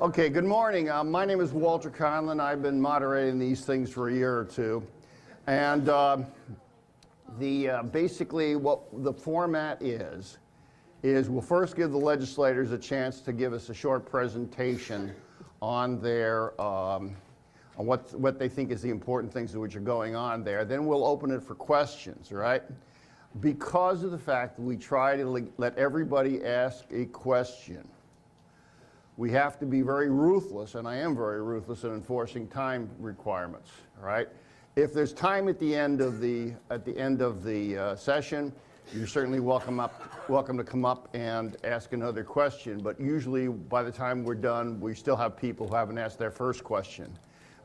Okay, good morning. My name is Walter Conlon. I've been moderating these things for a year or two. And basically what the format is we'll first give the legislators a chance to give us a short presentation on their on what they think is the important things which are going on there. Then we'll open it for questions, right? Because of the fact that we try to let everybody ask a question, we have to be very ruthless, and I am very ruthless in enforcing time requirements, right? If there's time at the end of the session, you're certainly welcome to come up and ask another question, but usually by the time we're done, we still have people who haven't asked their first question.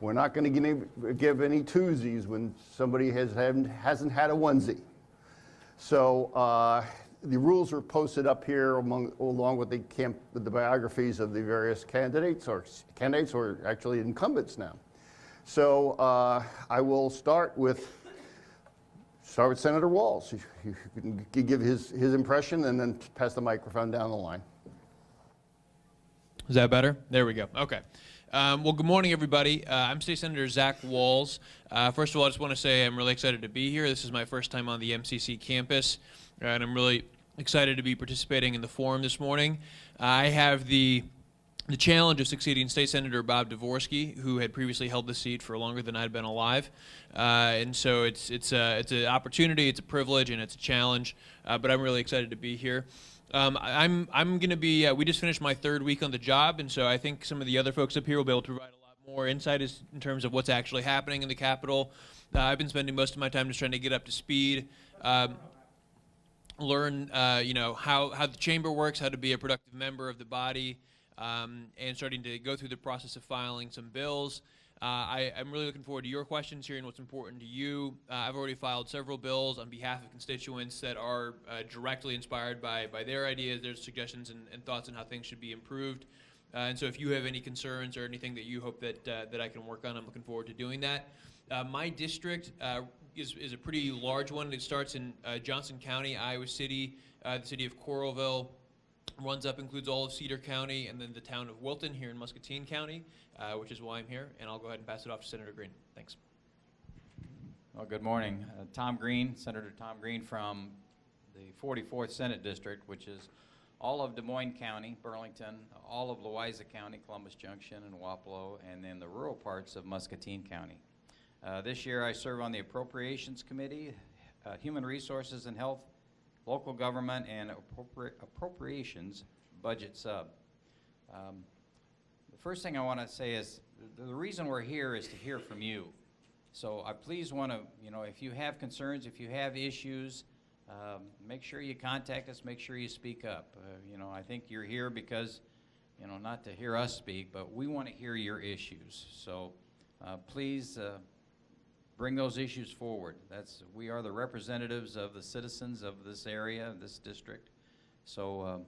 We're not going to give any twosies when somebody hasn't had a onesie. So the rules are posted up here along with the biographies of the various candidates or actually incumbents now. So I will start with Senator Walz. You can give his impression and then pass the microphone down the line. Is that better? There we go. Okay. Well, good morning, everybody. I'm State Senator Zach Walz. First of all, I just want to say I'm really excited to be here. This is my first time on the MCC campus, and I'm really excited to be participating in the forum this morning. I have the challenge of succeeding State Senator Bob Dvorsky, who had previously held the seat for longer than I'd been alive, and so it's an opportunity, it's a privilege, and it's a challenge. But I'm really excited to be here. I'm going to be. We just finished my third week on the job, and so I think some of the other folks up here will be able to provide a lot more insight in terms of what's actually happening in the Capitol. I've been spending most of my time just trying to get up to speed. Learn, how the chamber works, how to be a productive member of the body, and starting to go through the process of filing some bills. I'm really looking forward to your questions, hearing what's important to you. I've already filed several bills on behalf of constituents that are directly inspired by their ideas, their suggestions, and thoughts on how things should be improved. And so if you have any concerns or anything that you hope that I can work on, I'm looking forward to doing that. My district is a pretty large one. It starts in Johnson County, Iowa City, the city of Coralville, runs up, includes all of Cedar County, and then the town of Wilton here in Muscatine County, which is why I'm here. And I'll go ahead and pass it off to Senator Green. Thanks. Well, good morning. Tom Green, Senator Tom Green from the 44th Senate District, which is all of Des Moines County, Burlington, all of Louisa County, Columbus Junction, and Wapello, and then the rural parts of Muscatine County. This year I serve on the Appropriations Committee, Human Resources and Health, Local Government, and Appropriations Budget Sub. The first thing I want to say is the reason we're here is to hear from you. So I please want to, if you have concerns, if you have issues, make sure you contact us, make sure you speak up. I think you're here because, not to hear us speak, but we want to hear your issues. So please bring those issues forward. We are the representatives of the citizens of this area, this district. So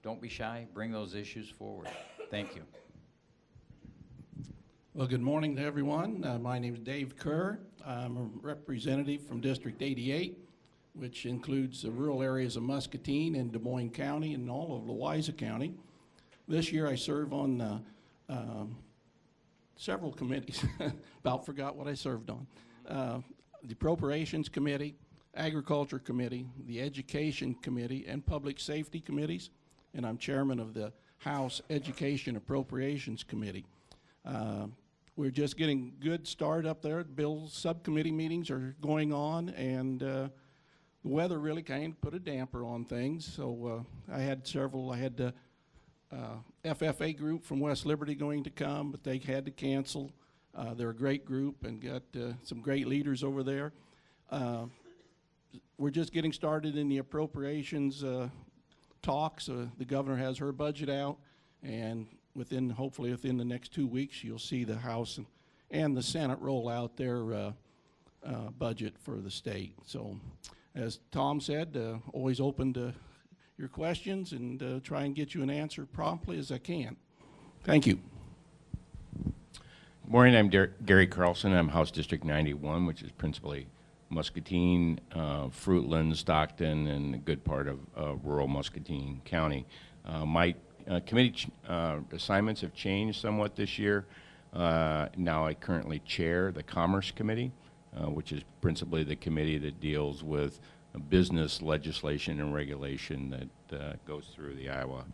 don't be shy, bring those issues forward. Thank you. Well, good morning to everyone. My name is Dave Kerr. I'm a representative from District 88, which includes the rural areas of Muscatine and Des Moines County and all of Louisa County. This year I serve on several committees. About forgot what I served on. The Appropriations Committee, Agriculture Committee, the Education Committee, and Public Safety Committees, and I'm chairman of the House Education Appropriations Committee. We're just getting good start up there. Bill subcommittee meetings are going on, and the weather really kind of put a damper on things. So I had the FFA group from West Liberty going to come, but they had to cancel. They're a great group and got some great leaders over there. We're just getting started in the appropriations talks. The governor has her budget out, and hopefully within the next 2 weeks, you'll see the House and the Senate roll out their budget for the state. So, as Tom said, always open to your questions and try and get you an answer promptly as I can. Thank you. Good morning, I'm Gary Carlson. I'm House District 91, which is principally Muscatine, Fruitland, Stockton, and a good part of rural Muscatine County. My assignments have changed somewhat this year. Now I currently chair the Commerce Committee, which is principally the committee that deals with business legislation and regulation that goes through the Iowa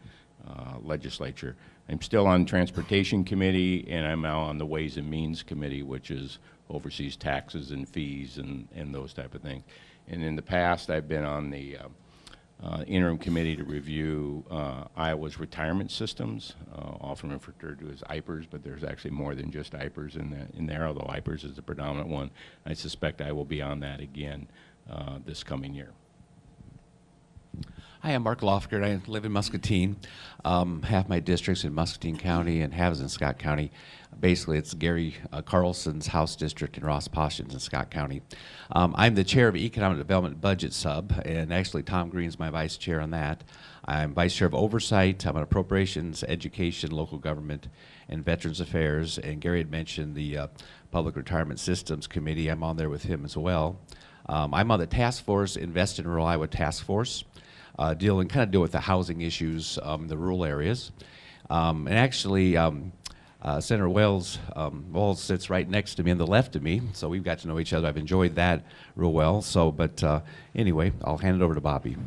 legislature. I'm still on Transportation Committee, and I'm now on the Ways and Means Committee, which oversees taxes and fees and those type of things. And in the past, I've been on the interim committee to review Iowa's retirement systems, often referred to as IPERS, but there's actually more than just IPERS in there, although IPERS is the predominant one. I suspect I will be on that again this coming year. Hi, I'm Mark Lofgert. I live in Muscatine. Half my district's in Muscatine County and half is in Scott County. Basically, it's Gary Carlson's House District and Ross Poshins in Scott County. I'm the chair of Economic Development Budget Sub, and actually Tom Green's my vice chair on that. I'm vice chair of Oversight. I'm on Appropriations, Education, Local Government, and Veterans Affairs. And Gary had mentioned the Public Retirement Systems Committee. I'm on there with him as well. I'm on the Task Force, Invest in Rural Iowa Task Force. Deal with the housing issues in the rural areas. And actually, Senator Wells sits right next to me and the left of me, so we've got to know each other. I've enjoyed that real well. So, but anyway, I'll hand it over to Bobby.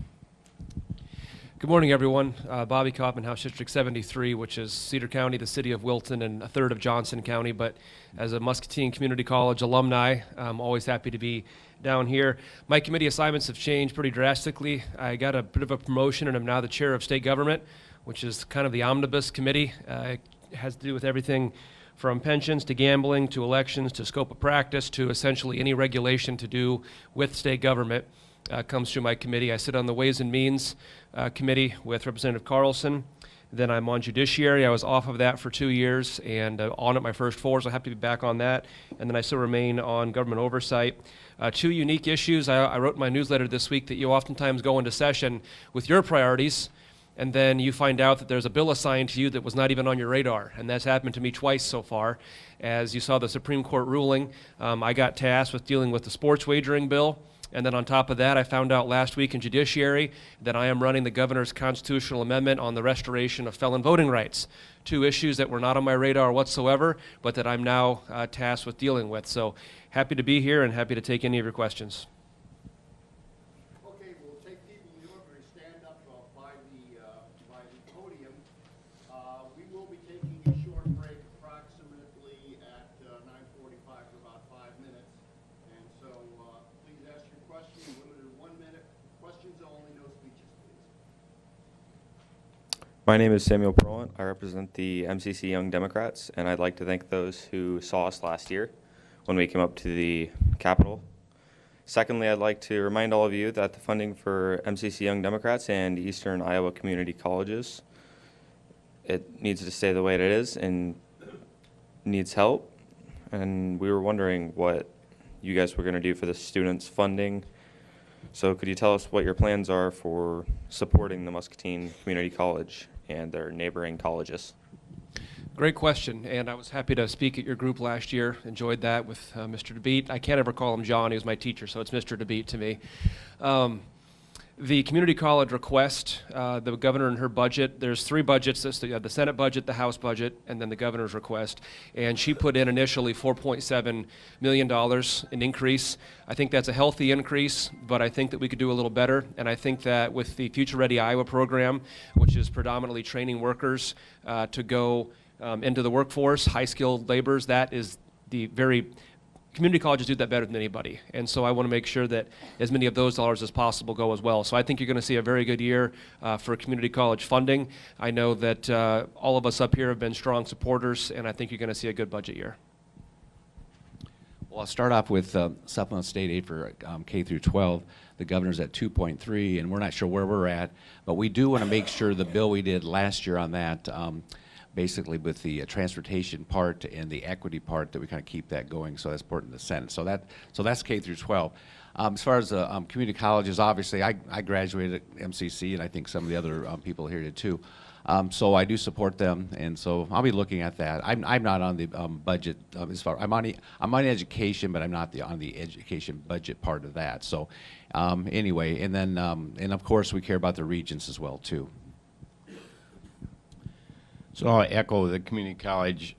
Good morning, everyone. Bobby Kaufman, House District 73, which is Cedar County, the city of Wilton, and a third of Johnson County. But as a Muscatine Community College alumni, I'm always happy to be down here. My committee assignments have changed pretty drastically. I got a bit of a promotion and I'm now the chair of state government, which is kind of the omnibus committee. It has to do with everything from pensions to gambling to elections to scope of practice to essentially any regulation to do with state government comes through my committee. I sit on the Ways and Means Committee with Representative Carlson. Then I'm on Judiciary. I was off of that for 2 years and on it my first 4, so I have to be back on that. And then I still remain on Government Oversight. 2 unique issues. I wrote in my newsletter this week that you oftentimes go into session with your priorities and then you find out that there's a bill assigned to you that was not even on your radar. And that's happened to me twice so far. As you saw the Supreme Court ruling, I got tasked with dealing with the sports wagering bill. And then on top of that, I found out last week in Judiciary that I am running the governor's constitutional amendment on the restoration of felon voting rights. 2 issues that were not on my radar whatsoever, but that I'm now tasked with dealing with. So happy to be here and happy to take any of your questions. Okay, we'll take people in the order to stand up by the podium. We will be taking a short break approximately at 9:45 for about 5 minutes. And so please ask your question, limited to 1 minute. Questions only, no speeches, please. My name is Samuel Perlin. I represent the MCC Young Democrats, and I'd like to thank those who saw us last year when we came up to the Capitol. Secondly, I'd like to remind all of you that the funding for MCC Young Democrats and Eastern Iowa Community Colleges, it needs to stay the way it is and needs help. And we were wondering what you guys were going to do for the students' funding. So could you tell us what your plans are for supporting the Muscatine Community College and their neighboring colleges? Great question, and I was happy to speak at your group last year. Enjoyed that with Mr. DeBeat. I can't ever call him John. He was my teacher, so it's Mr. DeBeat to me. The community college request, the governor and her budget, there's 3 budgets, the Senate budget, the House budget, and then the governor's request. And she put in initially $4.7 million in increase. I think that's a healthy increase, but I think that we could do a little better. And I think that with the Future Ready Iowa program, which is predominantly training workers to go into the workforce, high-skilled laborers, that is the very community colleges do that better than anybody. And so I want to make sure that as many of those dollars as possible go as well. So I think you're going to see a very good year for community college funding. I know that all of us up here have been strong supporters, and I think you're going to see a good budget year. Well, I'll start off with supplemental state aid for K through 12. The governor's at 2.3, and we're not sure where we're at, but we do want to make sure the bill we did last year on that, basically with the transportation part and the equity part, that we kind of keep that going. So that's important in the Senate. So that's K through 12. As far as community colleges, obviously I graduated at MCC, and I think some of the other people here did too. So I do support them, and so I'll be looking at that. I'm not on the budget as far. I'm on education, but I'm not on the education budget part of that. So anyway, and then and of course we care about the regions as well too. So I'll echo the community college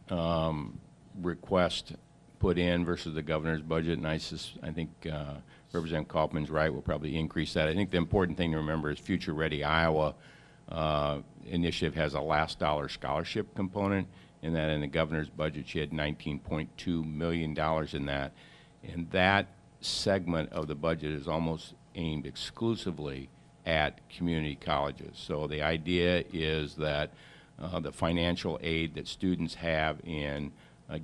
request put in versus the governor's budget, and I think Representative Kaufman's right. We'll probably increase that. I think the important thing to remember is Future Ready Iowa initiative has a last dollar scholarship component, and that in the governor's budget she had $19.2 million in that, and that segment of the budget is almost aimed exclusively at community colleges. So the idea is that the financial aid that students have in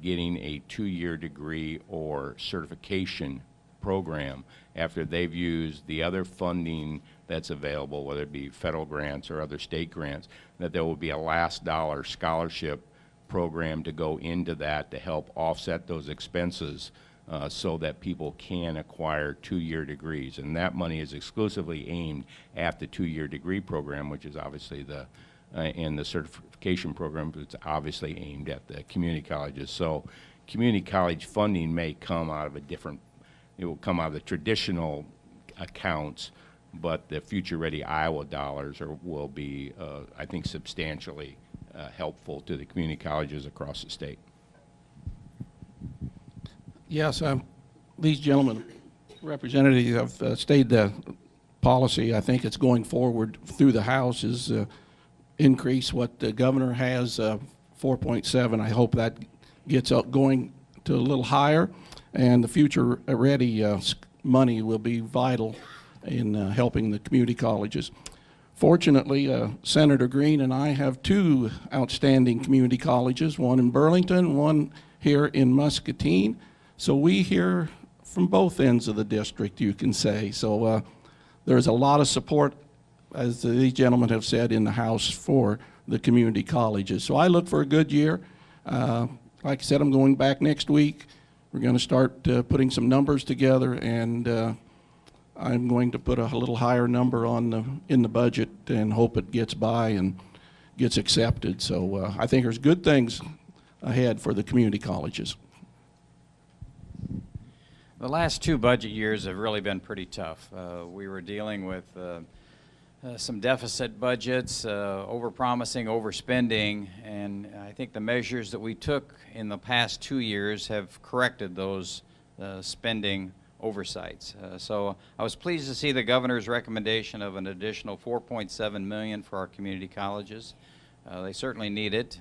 getting a 2-year degree or certification program after they've used the other funding that's available, whether it be federal grants or other state grants, that there will be a last dollar scholarship program to go into that to help offset those expenses so that people can acquire 2-year degrees. And that money is exclusively aimed at the 2-year degree program, which is obviously the and the certification program, it's obviously aimed at the community colleges. So community college funding may come out of it will come out of the traditional accounts, but the Future Ready Iowa dollars will be, I think, substantially helpful to the community colleges across the state. Yes, these gentlemen, representatives, have stated the policy. I think it's going forward through the House is increase what the governor has, 4.7. I hope that gets up going to a little higher, and the Future Ready money will be vital in helping the community colleges. Fortunately, Senator Green and I have 2 outstanding community colleges, one in Burlington, one here in Muscatine. So we hear from both ends of the district, you can say. So there's a lot of support, as these gentlemen have said, in the House for the community colleges. So I look for a good year. Like I said, I'm going back next week. We're going to start putting some numbers together, and I'm going to put a little higher number on in the budget and hope it gets by and gets accepted. So I think there's good things ahead for the community colleges. The last 2 budget years have really been pretty tough. We were dealing with some deficit budgets, overpromising, overspending, and I think the measures that we took in the past 2 years have corrected those spending oversights. So I was pleased to see the governor's recommendation of an additional $4.7 million for our community colleges. They certainly need it.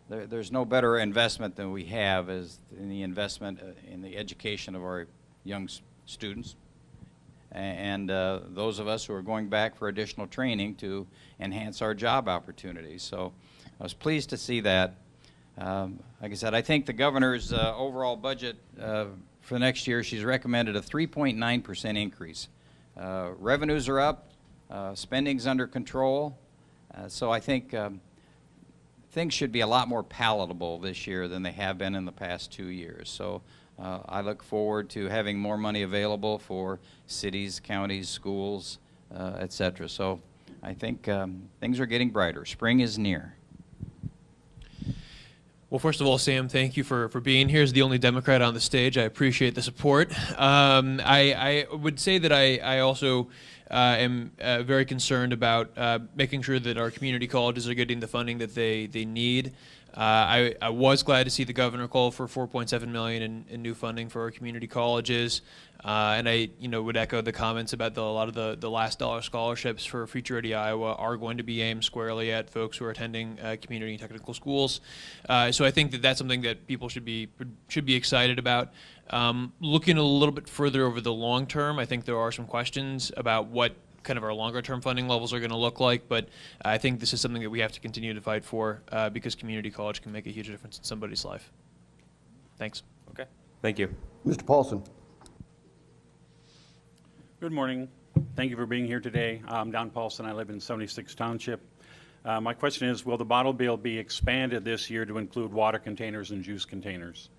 There's no better investment than we have as in the investment in the education of our young students and those of us who are going back for additional training to enhance our job opportunities. So I was pleased to see that. Like I said, I think the governor's overall budget for next year, she's recommended a 3.9% increase. Revenues are up, spending's under control, so I think things should be a lot more palatable this year than they have been in the past 2 years. So I look forward to having more money available for cities, counties, schools, et cetera. So I think things are getting brighter. Spring is near. Well, first of all, Sam, thank you for being here as the only Democrat on the stage. I appreciate the support. I would say that I also am very concerned about making sure that our community colleges are getting the funding that they need. I was glad to see the governor call for $4.7 million in new funding for our community colleges, and I would echo the comments about a lot of the last dollar scholarships for Future Ready Iowa are going to be aimed squarely at folks who are attending community and technical schools. So I think that that's something that people should be excited about. Looking a little bit further over the long term, I think there are some questions about what kind of our longer term funding levels are going to look like, but I think this is something that we have to continue to fight for because community college can make a huge difference in somebody's life. Thanks. Okay. Thank you. Mr. Paulson. Good morning. Thank you for being here today. I'm Don Paulson. I live in 76 Township. My question is, will the bottle bill be expanded this year to include water containers and juice containers?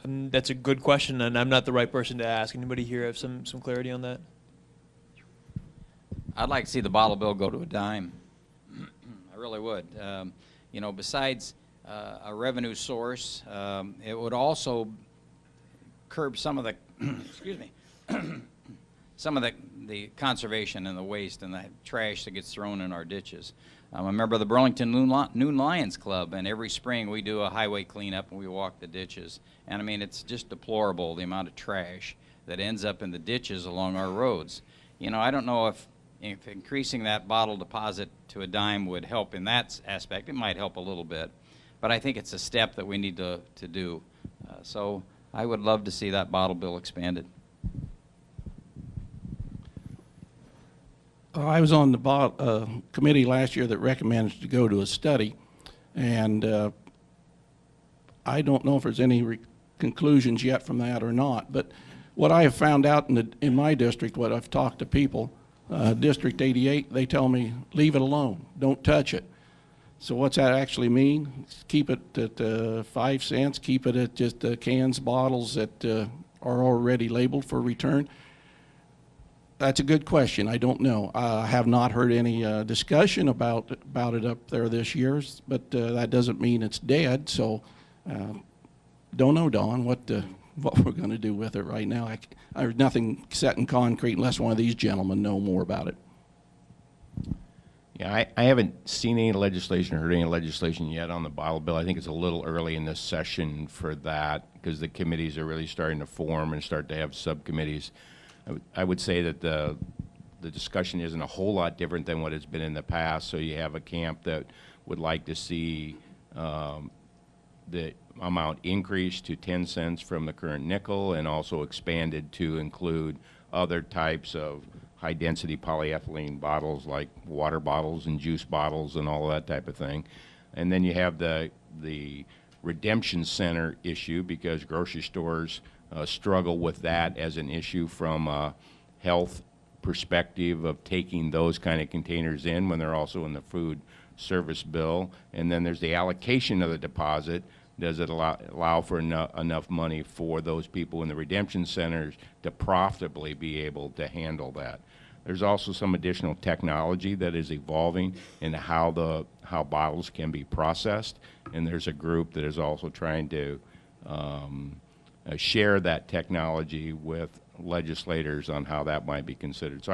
That's a good question, and I'm not the right person to ask. Anybody here have some clarity on that? I'd like to see the bottle bill go to a dime. I really would. Besides a revenue source, it would also curb some of the excuse me, some of the conservation and the waste and the trash that gets thrown in our ditches. I'm a member of the Burlington Noon Lions Club, and every spring we do a highway cleanup and we walk the ditches. And I mean, it's just deplorable, the amount of trash that ends up in the ditches along our roads. You know, I don't know if increasing that bottle deposit to a dime would help in that aspect. It might help a little bit, but I think it's a step that we need to do. So I would love to see that bottle bill expanded. I was on the committee last year that recommended to go to a study, and I don't know if there's any conclusions yet from that or not. But what I have found out in my district, what I've talked to people, District 88, they tell me, leave it alone, don't touch it. So what's that actually mean? Keep it at 5 cents, keep it at just cans, bottles that are already labeled for return? That's a good question. I don't know. I have not heard any discussion about it up there this year, but that doesn't mean it's dead. So don't know, Don, what we're going to do with it right now. There's nothing set in concrete unless one of these gentlemen know more about it. Yeah, I haven't seen any legislation or heard any legislation yet on the bottle bill. I think it's a little early in this session for that because the committees are really starting to form and start to have subcommittees. I would say that the discussion isn't a whole lot different than what it's been in the past. So you have a camp that would like to see the amount increased to 10 cents from the current nickel and also expanded to include other types of high-density polyethylene bottles like water bottles and juice bottles and all of that type of thing. And then you have the redemption center issue because grocery stores struggle with that as an issue from a health perspective of taking those kind of containers in when they're also in the food service bill. And then there's the allocation of the deposit. Does it allow for enough money for those people in the redemption centers to profitably be able to handle that? There's also some additional technology that is evolving in how bottles can be processed, and there's a group that is also trying to share that technology with legislators on how that might be considered. So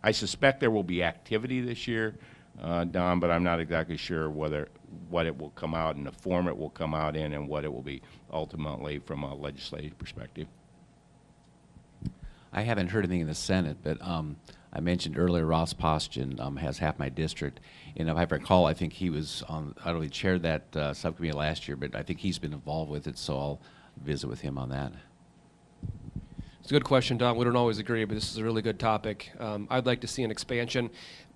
I suspect there will be activity this year, Don, but I'm not exactly sure what it will come out in, the form it will come out in, and what it will be ultimately from a legislative perspective. I haven't heard anything in the Senate, but I mentioned earlier Ross Poston has half my district, and if I recall, I think he was on, I don't know, he chaired that subcommittee last year, but I think he's been involved with it, so I'll visit with him on that. It's a good question, Don. We don't always agree, but this is a really good topic. I'd like to see an expansion.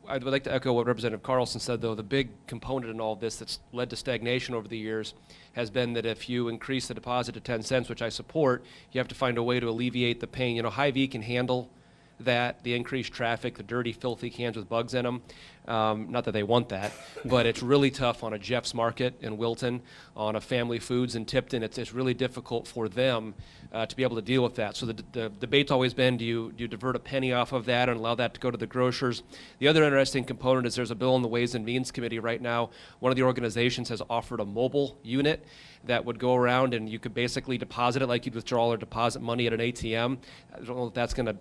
I'd like to echo what Representative Carlson said, though. The big component in all of this that's led to stagnation over the years has been that if you increase the deposit to 10 cents, which I support, you have to find a way to alleviate the pain. You know, Hy-Vee can handle that, the increased traffic, the dirty, filthy cans with bugs in them. Not that they want that, but it's really tough on a Jeff's Market in Wilton, on a Family Foods in Tipton. It's really difficult for them to be able to deal with that. So the debate's always been, do you divert a penny off of that and allow that to go to the grocers? The other interesting component is there's a bill in the Ways and Means Committee right now. One of the organizations has offered a mobile unit that would go around and you could basically deposit it like you'd withdraw or deposit money at an ATM. I don't know if that's going to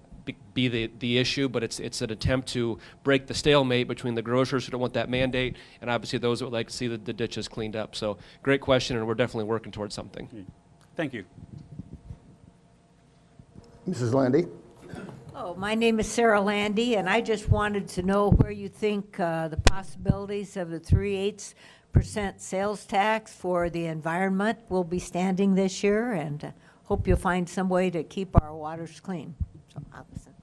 be the issue, but it's an attempt to break the stalemate between the grocers who don't want that mandate and obviously those that would like to see the ditches cleaned up. So great question, and we're definitely working towards something. Thank you. Mrs. Landy? Oh, my name is Sarah Landy, and I just wanted to know where you think the possibilities of the 3/8% sales tax for the environment will be standing this year, and hope you'll find some way to keep our waters clean. So I'll listen.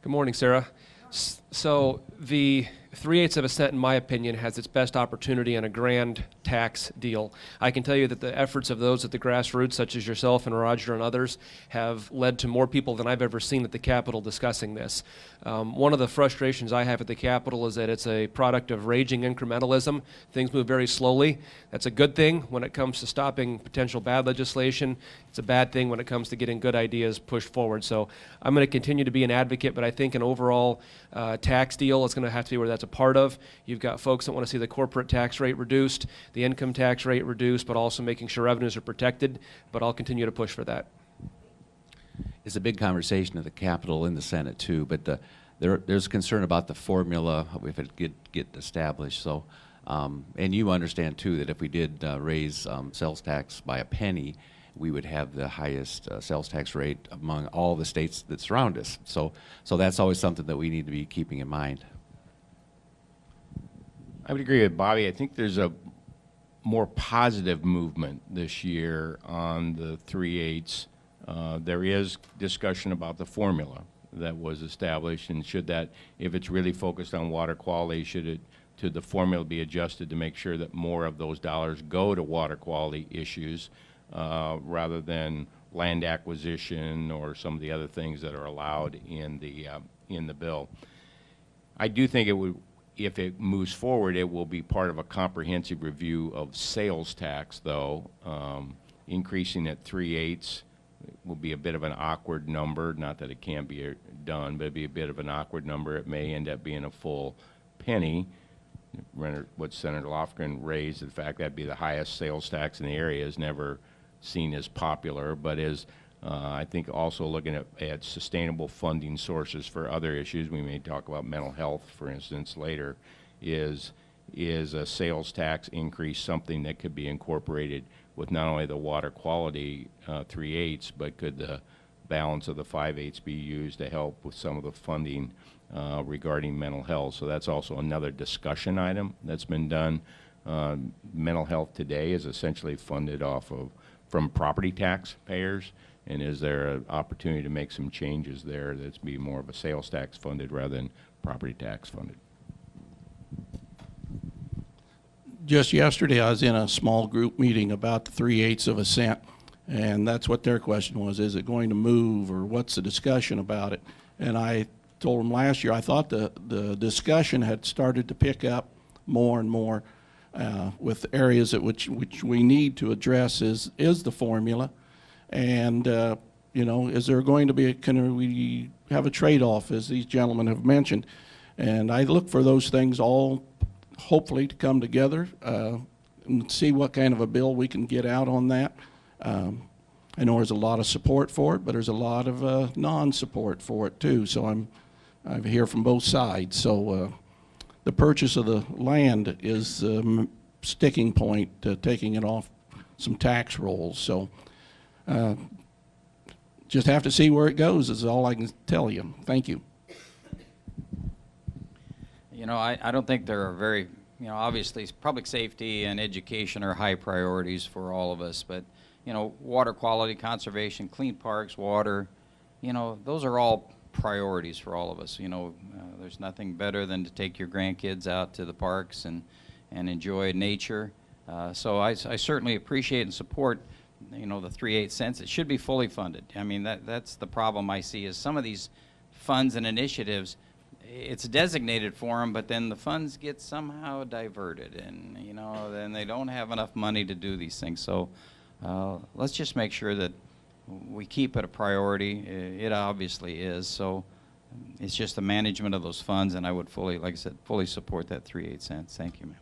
Good morning, Sarah. So the 3/8 cent, in my opinion, has its best opportunity in a grand tax deal. I can tell you that the efforts of those at the grassroots, such as yourself and Roger and others, have led to more people than I've ever seen at the Capitol discussing this. One of the frustrations I have at the Capitol is that it's a product of raging incrementalism. Things move very slowly. That's a good thing when it comes to stopping potential bad legislation. It's a bad thing when it comes to getting good ideas pushed forward. So I'm going to continue to be an advocate, but I think an overall tax deal is going to have to be where that's a part of. You've got folks that want to see the corporate tax rate reduced, the income tax rate reduced, but also making sure revenues are protected. But I'll continue to push for that. It's a big conversation at the Capitol in the Senate too, but there's concern about the formula if it get established. So, and you understand too that if we did raise sales tax by a penny, we would have the highest sales tax rate among all the states that surround us. So that's always something that we need to be keeping in mind. I would agree with Bobby. I think there's a more positive movement this year on the 3/8. There is discussion about the formula that was established, and should that, if it's really focused on water quality, should the formula be adjusted to make sure that more of those dollars go to water quality issues rather than land acquisition or some of the other things that are allowed in the bill. I do think it would, if it moves forward, it will be part of a comprehensive review of sales tax, though. Increasing at 3/8 will be a bit of an awkward number. Not that it can't be done, but it'd be a bit of an awkward number. It may end up being a full penny. What Senator Lofgren raised, the fact that'd be the highest sales tax in the area, is never seen as popular, but is I think also looking at sustainable funding sources for other issues. We may talk about mental health, for instance, later. Is a sales tax increase something that could be incorporated with not only the water quality 3/8, but could the balance of the 5/8 be used to help with some of the funding regarding mental health? So that's also another discussion item that's been done. Mental health today is essentially funded from property tax payers, and is there an opportunity to make some changes there that's be more of a sales tax funded rather than property tax funded? Just yesterday, I was in a small group meeting about the 3/8 of a cent, and that's what their question was: is it going to move, or what's the discussion about it? And I told them last year I thought the discussion had started to pick up more and more with areas at which we need to address is the formula, and you know, is there going to be can we have a trade-off, as these gentlemen have mentioned? And I look for those things all hopefully to come together and see what kind of a bill we can get out on that. I know there's a lot of support for it, but there's a lot of non-support for it too. So I hear from both sides. So the purchase of the land is sticking point to taking it off some tax rolls. So just have to see where it goes is all I can tell you. Thank you. You know, I don't think there are very, you know, obviously public safety and education are high priorities for all of us, but, you know, water quality, conservation, clean parks, water, you know, those are all priorities for all of us. You know, there's nothing better than to take your grandkids out to the parks and enjoy nature. So I certainly appreciate and support, you know, the 3/8 cents. It should be fully funded. I mean, that's the problem I see is some of these funds and initiatives, it's designated for them, but then the funds get somehow diverted, and you know, then they don't have enough money to do these things. So let's just make sure that we keep it a priority. It obviously is. So it's just the management of those funds, and I would fully, like I said, fully support that 3/8 cents. Thank you, ma'am.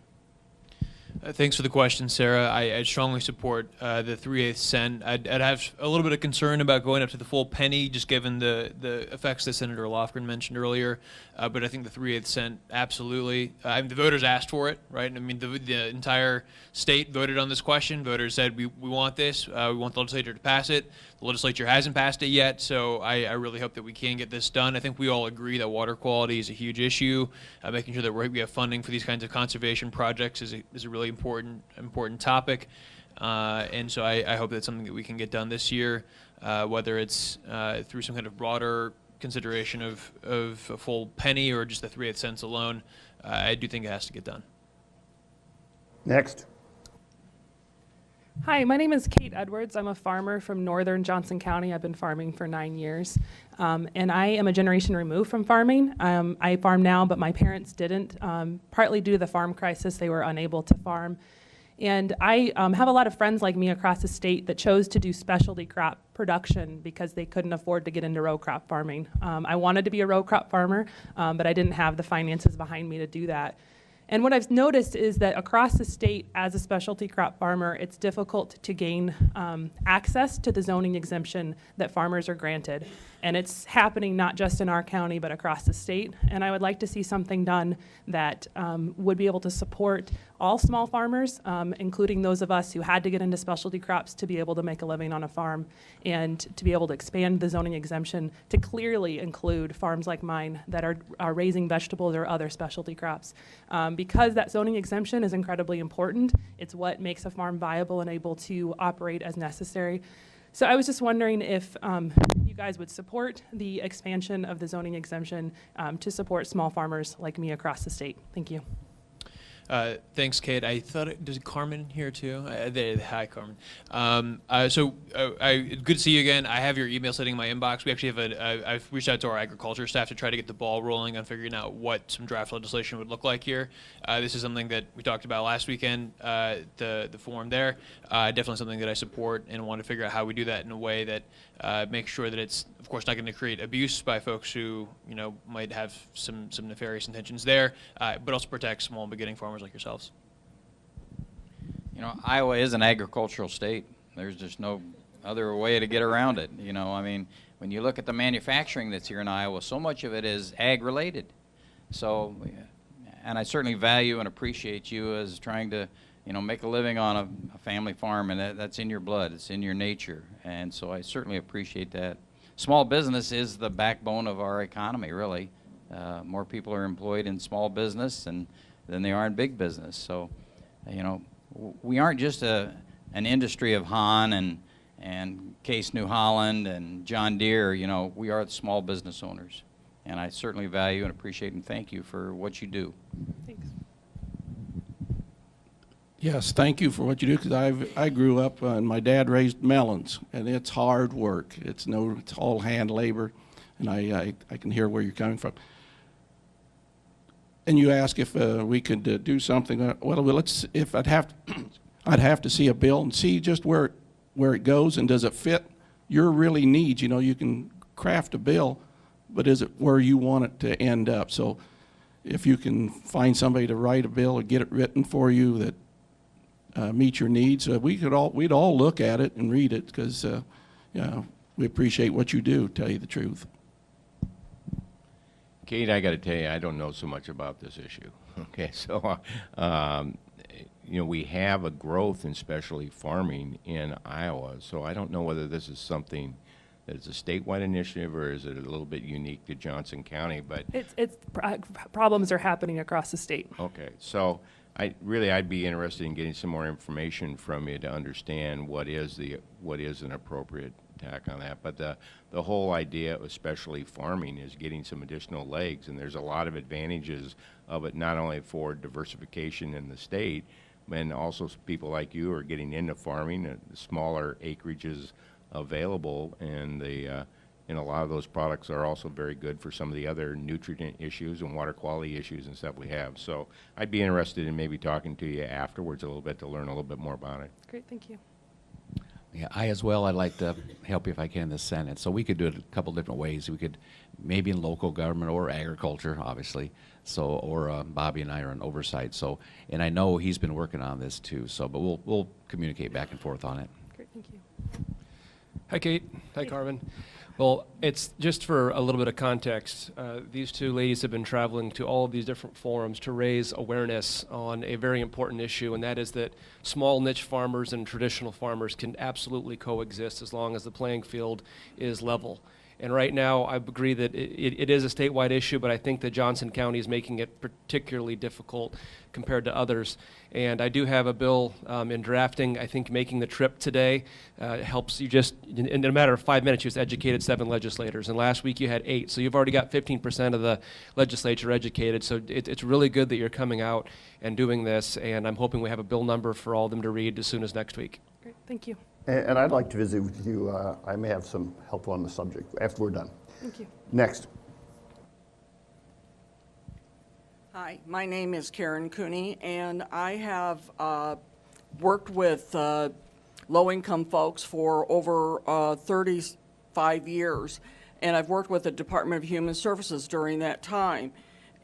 Thanks for the question, Sarah. I strongly support the 3/8 cent. I'd have a little bit of concern about going up to the full penny, just given the effects that Senator Lofgren mentioned earlier. But I think the 3/8 cent, absolutely. I mean, the voters asked for it, right? I mean, the entire state voted on this question. Voters said we want this. We want the legislature to pass it. The legislature hasn't passed it yet, so I really hope that we can get this done. I think we all agree that water quality is a huge issue. Making sure that we have funding for these kinds of conservation projects is a really important topic. And so I hope that's something that we can get done this year, whether it's through some kind of broader consideration of a full penny or just the 3/8 cents alone. I do think it has to get done. Next. Hi, my name is Kate Edwards. I'm a farmer from northern Johnson County. I've been farming for 9 years. And I am a generation removed from farming. I farm now, but my parents didn't. Partly due to the farm crisis, they were unable to farm. And I have a lot of friends like me across the state that chose to do specialty crop production because they couldn't afford to get into row crop farming. I wanted to be a row crop farmer, but I didn't have the finances behind me to do that. And what I've noticed is that across the state, as a specialty crop farmer, it's difficult to gain access to the zoning exemption that farmers are granted. And it's happening not just in our county, but across the state. And I would like to see something done that would be able to support all small farmers, including those of us who had to get into specialty crops to be able to make a living on a farm, and to be able to expand the zoning exemption to clearly include farms like mine that are raising vegetables or other specialty crops. Because that zoning exemption is incredibly important, it's what makes a farm viable and able to operate as necessary. So I was just wondering if you guys would support the expansion of the zoning exemption to support small farmers like me across the state. Thank you. Thanks, Kate. I thought, does Carmen here too? Hi, Carmen. Good to see you again. I have your email sitting in my inbox. We actually have I've reached out to our agriculture staff to try to get the ball rolling on figuring out what some draft legislation would look like here. This is something that we talked about last weekend, the forum there. Definitely something that I support and want to figure out how we do that in a way that makes sure that it's, of course, not going to create abuse by folks who, might have some nefarious intentions there, but also protect small and beginning farmers like yourselves. Iowa is an agricultural state. There's just no other way to get around it. When you look at the manufacturing that's here in Iowa, so much of it is ag-related. So, and I certainly value and appreciate you as trying to, make a living on a family farm, and that's in your blood. It's in your nature. And so I certainly appreciate that. Small business is the backbone of our economy, really. More people are employed in small business than they are in big business. So, we aren't just an industry of Hahn and Case New Holland and John Deere. We are the small business owners. And I certainly value and appreciate and thank you for what you do. Thanks. Yes, thank you for what you do, because I grew up and my dad raised melons, and it's hard work. It's all hand labor, and I can hear where you're coming from. And you ask if we could do something. Well, if I'd have to see a bill and see just where it goes, and does it fit your really needs. You can craft a bill, but is it where you want it to end up? So if you can find somebody to write a bill or get it written for you that meet your needs, we'd all look at it and read it, because we appreciate what you do, tell you the truth. Kate, I got to tell you, I don't know so much about this issue. Okay, so we have a growth in specialty farming in Iowa, so I don't know whether this is something that is a statewide initiative or is it a little bit unique to Johnson County. But Problems are happening across the state. Okay, so I'd be interested in getting some more information from you to understand what is an appropriate tack on that. But the whole idea of specialty farming is getting some additional legs, and there's a lot of advantages of it, not only for diversification in the state, and also people like you are getting into farming, smaller acreages available, and a lot of those products are also very good for some of the other nutrient issues and water quality issues and stuff we have. So I'd be interested in maybe talking to you afterwards a little bit to learn a little bit more about it. Great, thank you. Yeah, I'd like to help you if I can in the Senate. So we could do it a couple different ways. We could maybe in local government or agriculture, obviously. So, or Bobby and I are on oversight. So, and I know he's been working on this too. So, but we'll communicate back and forth on it. Great, thank you. Hi, Kate. Hi, Carmen. Well, it's just for a little bit of context. These two ladies have been traveling to all of these different forums to raise awareness on a very important issue, and that is that small niche farmers and traditional farmers can absolutely coexist as long as the playing field is level. And right now, I agree that it is a statewide issue, but I think that Johnson County is making it particularly difficult compared to others. And I do have a bill in drafting. I think making the trip today helps you just, in a matter of 5 minutes, you just educated 7 legislators. And last week you had 8. So you've already got 15% of the legislature educated. So it's really good that you're coming out and doing this. And I'm hoping we have a bill number for all of them to read as soon as next week. Great, thank you. And I'd like to visit with you. I may have some help on the subject after we're done. Thank you. Next. Hi, my name is Karen Cooney, and I have worked with low-income folks for over 35 years, and I've worked with the Department of Human Services during that time.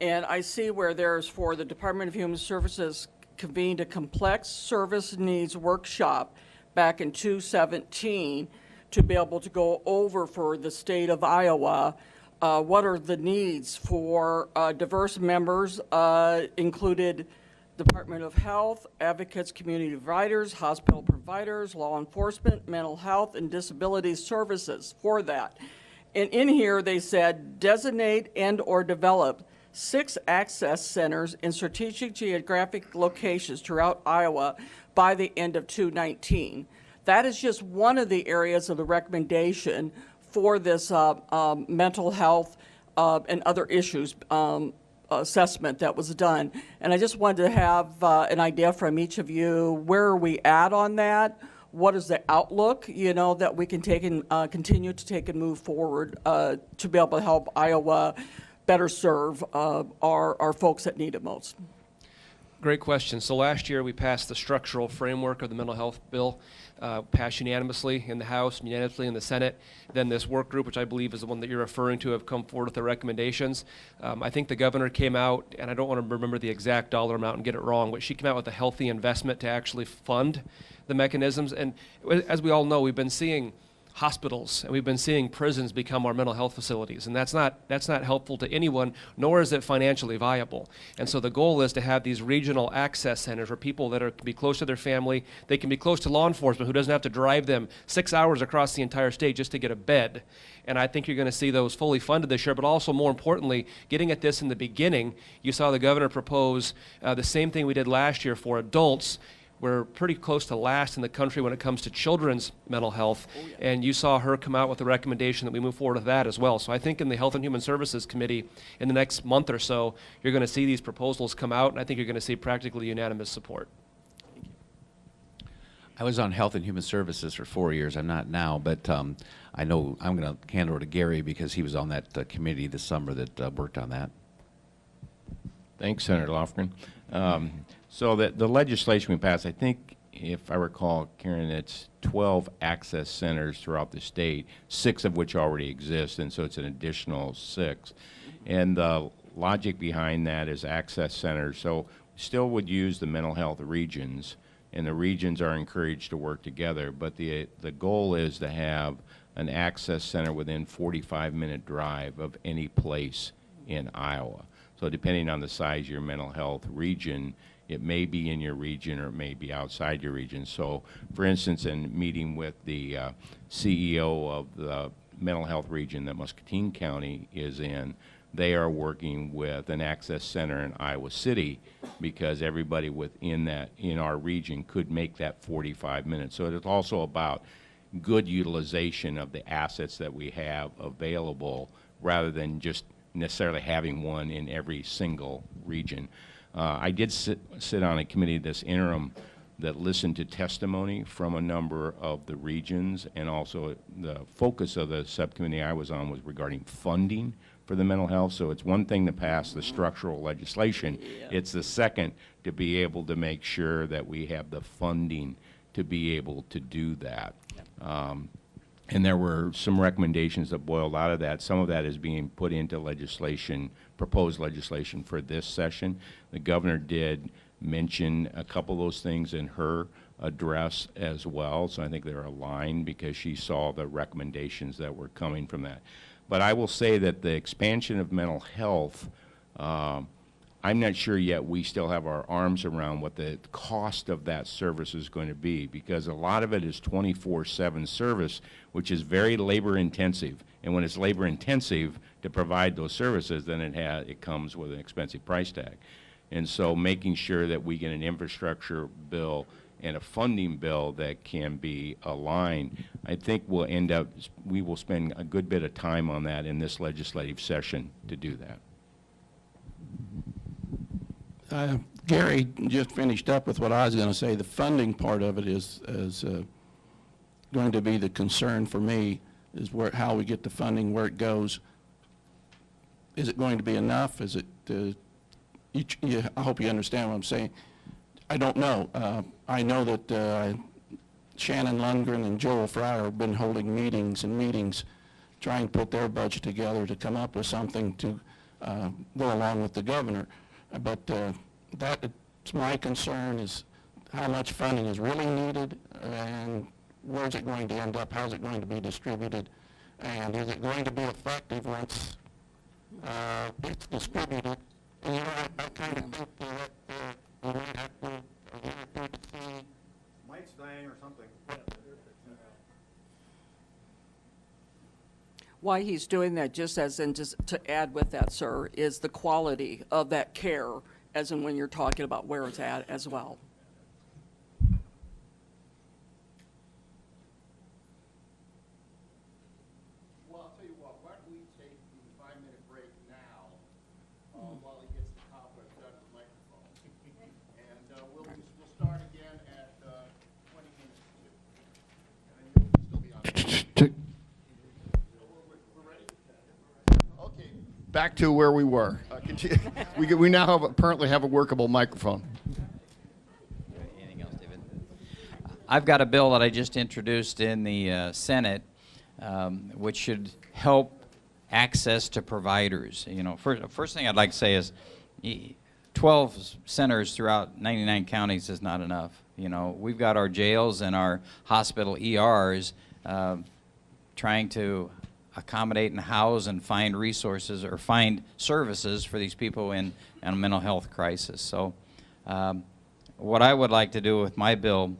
And I see where there's for the Department of Human Services convened a complex service needs workshop back in 2017 to be able to go over for the state of Iowa what are the needs for diverse members, included Department of Health, advocates, community providers, hospital providers, law enforcement, mental health, and disability services for that. And in here, they said designate and/or develop 6 access centers in strategic geographic locations throughout Iowa by the end of 2019. That is just one of the areas of the recommendation for this mental health and other issues assessment that was done. And I just wanted to have an idea from each of you, where are we at on that? What is the outlook, you know, that we can take and continue to take and move forward to be able to help Iowa better serve our folks that need it most? Great question. So last year we passed the structural framework of the mental health bill, passed unanimously in the House, unanimously in the Senate. Then this work group, which I believe is the one that you're referring to, have come forward with the recommendations. I think the governor came out, and I don't want to remember the exact dollar amount and get it wrong, but she came out with a healthy investment to actually fund the mechanisms. And as we all know, we've been seeing hospitals and we've been seeing prisons become our mental health facilities, and that's not helpful to anyone, nor is it financially viable. And so the goal is to have these regional access centers where people that can be close to their family, they can be close to law enforcement who doesn't have to drive them 6 hours across the entire state just to get a bed. And I think you're going to see those fully funded this year, but also more importantly, getting at this in the beginning. You saw the governor propose the same thing we did last year for adults. We're pretty close to last in the country when it comes to children's mental health, and you saw her come out with a recommendation that we move forward with that as well. So I think in the Health and Human Services Committee, in the next month or so, you're going to see these proposals come out, and I think you're going to see practically unanimous support. I was on Health and Human Services for 4 years. I'm not now, but I know I'm going to hand over to Gary because he was on that committee this summer that worked on that. Thanks, Senator Lofgren. So the legislation we passed, I think, if I recall, Karen, it's 12 access centers throughout the state, 6 of which already exist, and so it's an additional 6. And the logic behind that is access centers. So we still would use the mental health regions, and the regions are encouraged to work together, but the goal is to have an access center within 45-minute drive of any place in Iowa. So depending on the size of your mental health region, it may be in your region or it may be outside your region. So, for instance, in meeting with the CEO of the mental health region that Muscatine County is in, they are working with an access center in Iowa City because everybody within that, in our region, could make that 45 minutes. So it's also about good utilization of the assets that we have available rather than just necessarily having one in every single region. I did sit on a committee this interim that listened to testimony from a number of the regions, and also the focus of the subcommittee I was on was regarding funding for the mental health. So it's one thing to pass the structural legislation. It's the second to be able to make sure that we have the funding to be able to do that. And there were some recommendations that boiled out of that. Some of that is being put into legislation, proposed legislation for this session. The governor did mention a couple of those things in her address as well, so I think they're aligned because she saw the recommendations that were coming from that. But I will say that the expansion of mental health, I'm not sure yet we still have our arms around what the cost of that service is going to be, because a lot of it is 24/7 service, which is very labor intensive. And when it's labor intensive to provide those services, then it comes with an expensive price tag. And so making sure that we get an infrastructure bill and a funding bill that can be aligned, I think we will spend a good bit of time on that in this legislative session to do that. Gary just finished up with what I was going to say. The funding part of it is going to be the concern for me, is how we get the funding, where it goes. Is it going to be enough? Is it? I hope you understand what I'm saying. I don't know. I know that Shannon Lundgren and Joel Fryer have been holding meetings and meetings, trying to put their budget together to come up with something to go along with the governor. But that's my concern, is how much funding is really needed, and where's it going to end up, how's it going to be distributed, and is it going to be effective once it's distributed? And, you know, I kind of think that we might have to see. Mike's dying or something. Why he's doing that, just to add with that, sir, is the quality of that care, as in when you're talking about where it's at as well. Well, I'll tell you what, why don't we take the 5-minute break now while he gets the cobwebs done with the microphone. And we'll start again at 20 minutes to. And then you'll still be on. Okay, back to where we were. We now apparently have a workable microphone. Anything else, David? I've got a bill that I just introduced in the Senate, which should help access to providers. You know, first thing I'd like to say is 12 centers throughout 99 counties is not enough. You know, we've got our jails and our hospital ERs trying to accommodate and house and find resources or find services for these people in a mental health crisis. So what I would like to do with my bill,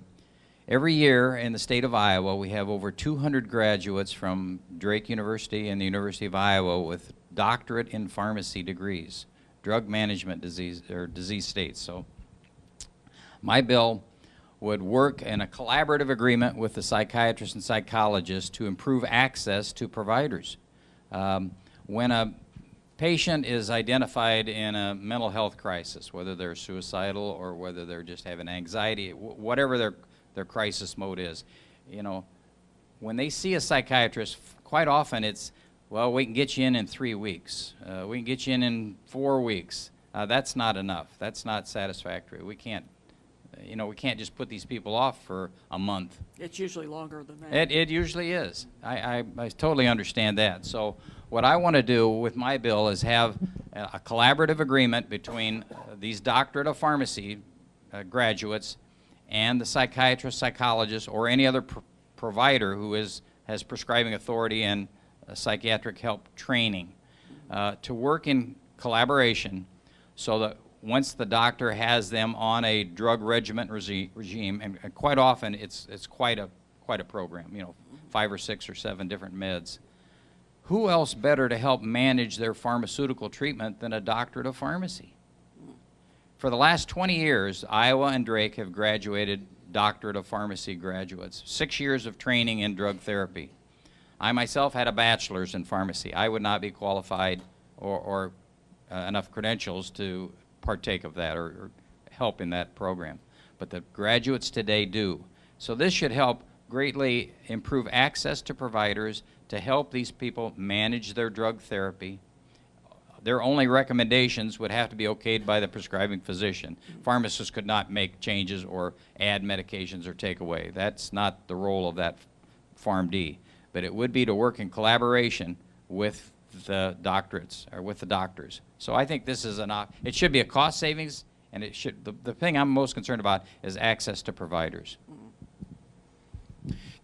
every year in the state of Iowa, we have over 200 graduates from Drake University and the University of Iowa with doctorate in pharmacy degrees, drug management disease states. So my bill would work in a collaborative agreement with the psychiatrists and psychologists to improve access to providers. When a patient is identified in a mental health crisis, whether they're suicidal or whether they're just having anxiety, whatever their crisis mode is, you know, when they see a psychiatrist, quite often it's, well, we can get you in 3 weeks. We can get you in 4 weeks. That's not enough. That's not satisfactory. We can't, you know, we can't just put these people off for a month. It's usually longer than that. It usually is. I totally understand that. So what I want to do with my bill is have a collaborative agreement between these doctorate of pharmacy graduates and the psychiatrist, psychologist, or any other provider who has prescribing authority and psychiatric help training to work in collaboration so that once the doctor has them on a drug regimen regime, and quite often it's quite a program, you know, 5 or 6 or 7 different meds. Who else better to help manage their pharmaceutical treatment than a doctorate of pharmacy? For the last 20 years, Iowa and Drake have graduated doctorate of pharmacy graduates, 6 years of training in drug therapy. I myself had a bachelor's in pharmacy. I would not be qualified or enough credentials to partake of that or help in that program. But the graduates today do. So this should help greatly improve access to providers to help these people manage their drug therapy. Their only recommendations would have to be okayed by the prescribing physician. Pharmacists could not make changes or add medications or take away. That's not the role of that PharmD. But it would be to work in collaboration with the doctorates or with the doctors. So I think this is it should be a cost savings, and it should, the thing I'm most concerned about is access to providers.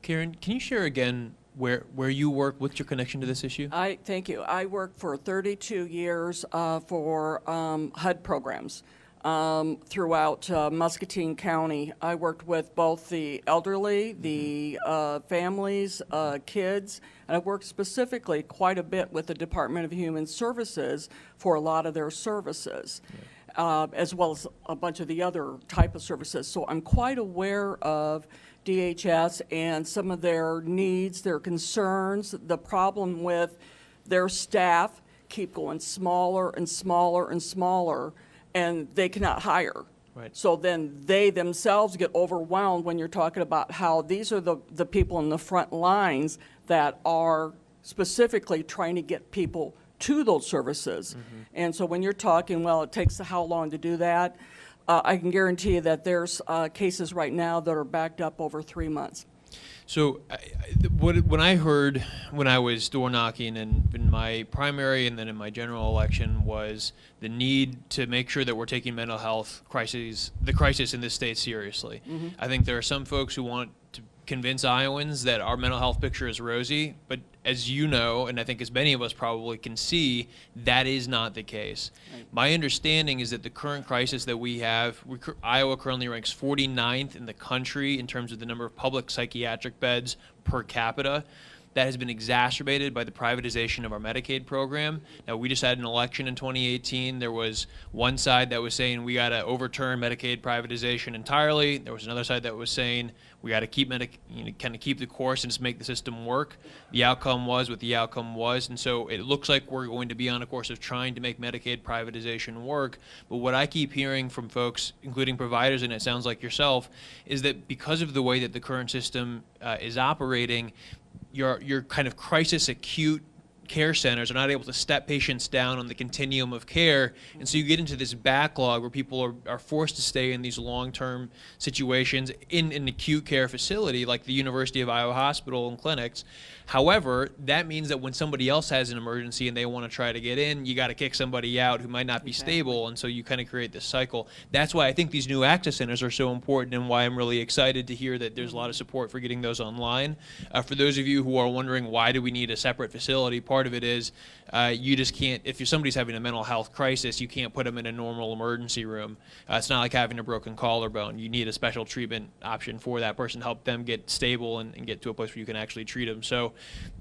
Karen, can you share again where you work? What's your connection to this issue? Thank you. I worked for 32 years for HUD programs throughout Muscatine County. I worked with both the elderly, the families, kids, and I worked specifically quite a bit with the Department of Human Services for a lot of their services, as well as a bunch of the other type of services. So I'm quite aware of DHS and some of their needs, their concerns, the problem with their staff keep going smaller and smaller and smaller, and they cannot hire. Right. So then they themselves get overwhelmed when you're talking about how these are the people in the front lines that are specifically trying to get people to those services. Mm-hmm. And so when you're talking, well, it takes how long to do that, I can guarantee you that there's cases right now that are backed up over 3 months. So when I heard when I was door knocking and in my primary and then in my general election was the need to make sure that we're taking mental health the crisis in this state seriously. I think there are some folks who want to convince Iowans that our mental health picture is rosy, but as you know, and I think as many of us probably can see, that is not the case. My understanding is that the current crisis that we have, Iowa currently ranks 49th in the country in terms of the number of public psychiatric beds per capita. That has been exacerbated by the privatization of our Medicaid program. Now, we just had an election in 2018. There was one side that was saying we got to overturn Medicaid privatization entirely. There was another side that was saying we got to keep kind of keep the course and just make the system work. The outcome was what the outcome was, and so it looks like we're going to be on a course of trying to make Medicaid privatization work. But what I keep hearing from folks, including providers, and it sounds like yourself, is that because of the way that the current system is operating, your kind of crisis acute care centers are not able to step patients down on the continuum of care, and so you get into this backlog where people are forced to stay in these long-term situations in an acute care facility like the University of Iowa Hospital and clinics. However, that means that when somebody else has an emergency and they want to try to get in, you got to kick somebody out who might not be stable, and so you kind of create this cycle. That's why I think these new access centers are so important and why I'm really excited to hear that there's a lot of support for getting those online. For those of you who are wondering why do we need a separate facility, part of it is you just can't, if somebody's having a mental health crisis, you can't put them in a normal emergency room. It's not like having a broken collarbone. You need a special treatment option for that person to help them get stable and get to a place where you can actually treat them. So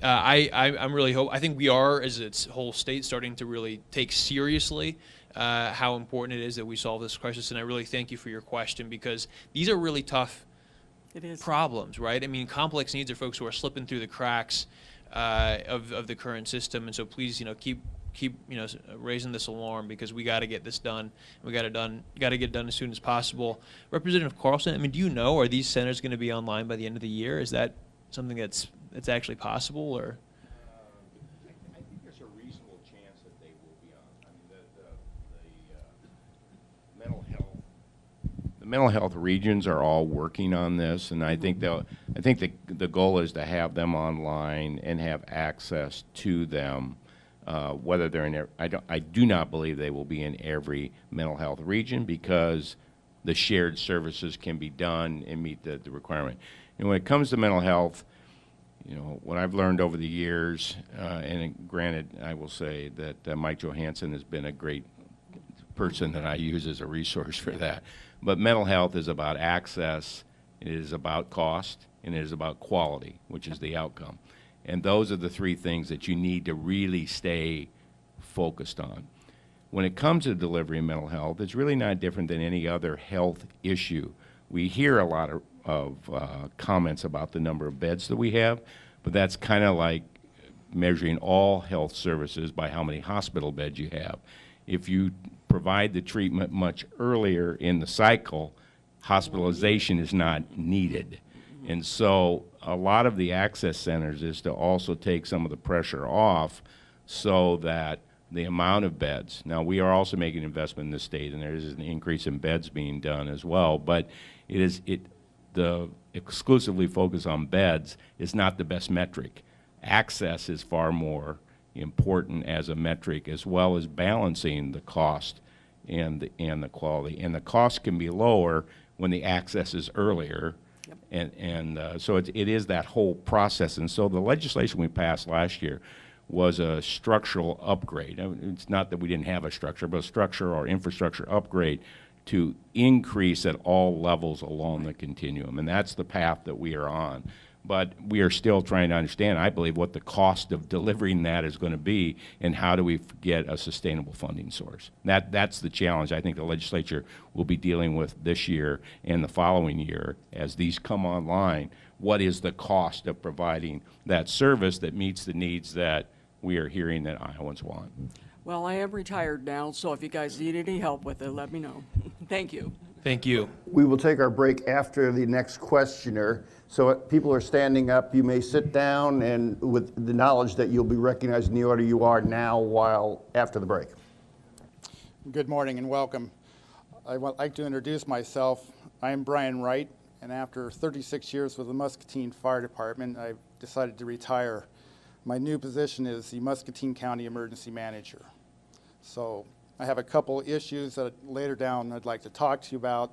I'm really I think we are, as its whole state, starting to really take seriously how important it is that we solve this crisis. And I really thank you for your question, because these are really tough problems, right? I mean, complex needs are folks who are slipping through the cracks of the current system, and so please, keep raising this alarm, because we got to get this done. We got to get it done as soon as possible. Representative Carlson, I mean, do you know, are these centers going to be online by the end of the year? Is that something that's actually possible, or? I think there's a reasonable chance that they will be on. I mean, the mental health regions are all working on this, and I think the goal is to have them online and have access to them. Whether they're in, I do not believe they will be in every mental health region, because the shared services can be done and meet the requirement. And when it comes to mental health, what I've learned over the years, and granted, I will say that Mike Johansson has been a great person that I use as a resource for that. But mental health is about access, it is about cost, and it is about quality, which is the outcome. And those are the three things that you need to really stay focused on. When it comes to delivery of mental health, it's really not different than any other health issue. We hear a lot of comments about the number of beds that we have, but that's kind of like measuring all health services by how many hospital beds you have. If you provide the treatment much earlier in the cycle, hospitalization is not needed. And so a lot of the access centers is to also take some of the pressure off, so that the amount of beds, now we are also making an investment in the state, and there is an increase in beds being done as well, but the exclusively focus on beds is not the best metric. Access is far more important as a metric, as well as balancing the cost and the quality. And the cost can be lower when the access is earlier. Yep. So it is that whole process. And so the legislation we passed last year was a structural upgrade. It's not that we didn't have a structure, but a structure or infrastructure upgrade to increase at all levels along the continuum. And that's the path that we are on. But we are still trying to understand, I believe, what the cost of delivering that is going to be, and how do we get a sustainable funding source. That's the challenge I think the legislature will be dealing with this year and the following year as these come online. What is the cost of providing that service that meets the needs that we are hearing that Iowans want? Well, I am retired now, so if you guys need any help with it, let me know. Thank you. Thank you. We will take our break after the next questioner. So people are standing up. You may sit down, and with the knowledge that you'll be recognized in the order you are now after the break. Good morning and welcome. I would like to introduce myself. I am Brian Wright. and after 36 years with the Muscatine Fire Department, I've decided to retire. My new position is the Muscatine County Emergency Manager. So I have a couple issues that later down I'd like to talk to you about,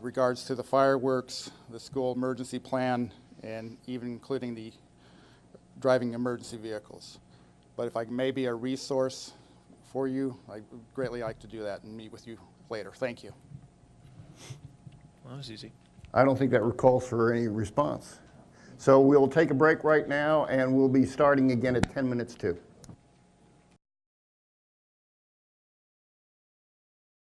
regards to the fireworks, the school emergency plan, and even including the driving emergency vehicles. But if I may be a resource for you, I would greatly like to do that and meet with you later. Thank you. Well, that was easy. I don't think that calls for any response. So we'll take a break right now, and we'll be starting again at 10 minutes to.